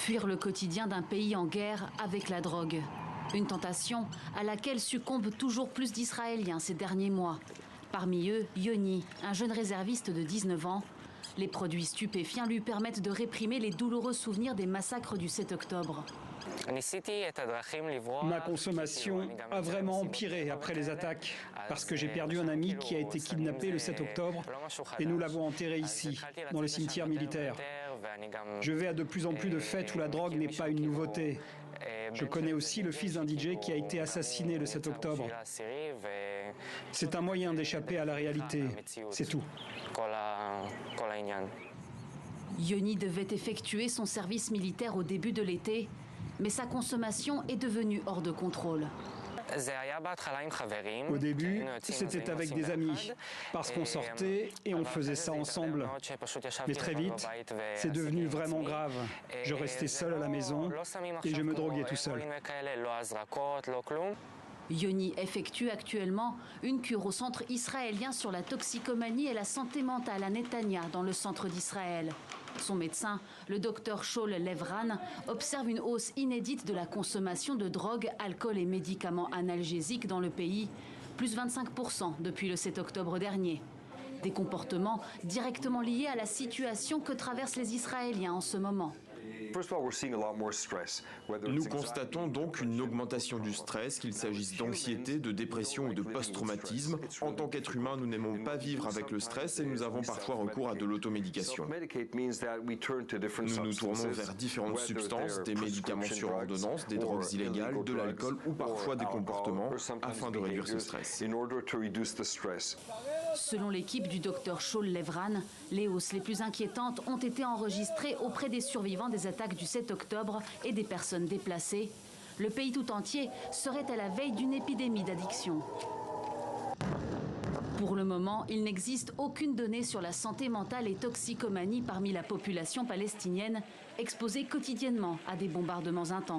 Fuir le quotidien d'un pays en guerre avec la drogue. Une tentation à laquelle succombent toujours plus d'Israéliens ces derniers mois. Parmi eux, Yoni, un jeune réserviste de 19 ans. Les produits stupéfiants lui permettent de réprimer les douloureux souvenirs des massacres du 7 octobre. Ma consommation a vraiment empiré après les attaques, parce que j'ai perdu un ami qui a été kidnappé le 7 octobre et nous l'avons enterré ici, dans le cimetière militaire. Je vais à de plus en plus de fêtes où la drogue n'est pas une nouveauté. Je connais aussi le fils d'un DJ qui a été assassiné le 7 octobre. C'est un moyen d'échapper à la réalité, c'est tout. Yoni devait effectuer son service militaire au début de l'été, mais sa consommation est devenue hors de contrôle. Au début, c'était avec des amis, parce qu'on sortait et on faisait ça ensemble. Mais très vite, c'est devenu vraiment grave. Je restais seul à la maison et je me droguais tout seul. Yoni effectue actuellement une cure au centre israélien sur la toxicomanie et la santé mentale à Netanya, dans le centre d'Israël. Son médecin, le docteur Shaul Levran, observe une hausse inédite de la consommation de drogue, alcool et médicaments analgésiques dans le pays, plus 25% depuis le 7 octobre dernier. Des comportements directement liés à la situation que traversent les Israéliens en ce moment. Nous constatons donc une augmentation du stress, qu'il s'agisse d'anxiété, de dépression ou de post-traumatisme. En tant qu'être humain, nous n'aimons pas vivre avec le stress et nous avons parfois recours à de l'automédication. Nous nous tournons vers différentes substances, des médicaments sur ordonnance, des drogues illégales, de l'alcool ou parfois des comportements afin de réduire ce stress. Selon l'équipe du docteur Shaul Levran, les hausses les plus inquiétantes ont été enregistrées auprès des survivants des attaques du 7 octobre et des personnes déplacées. Le pays tout entier serait à la veille d'une épidémie d'addiction. Pour le moment, il n'existe aucune donnée sur la santé mentale et toxicomanie parmi la population palestinienne, exposée quotidiennement à des bombardements intenses.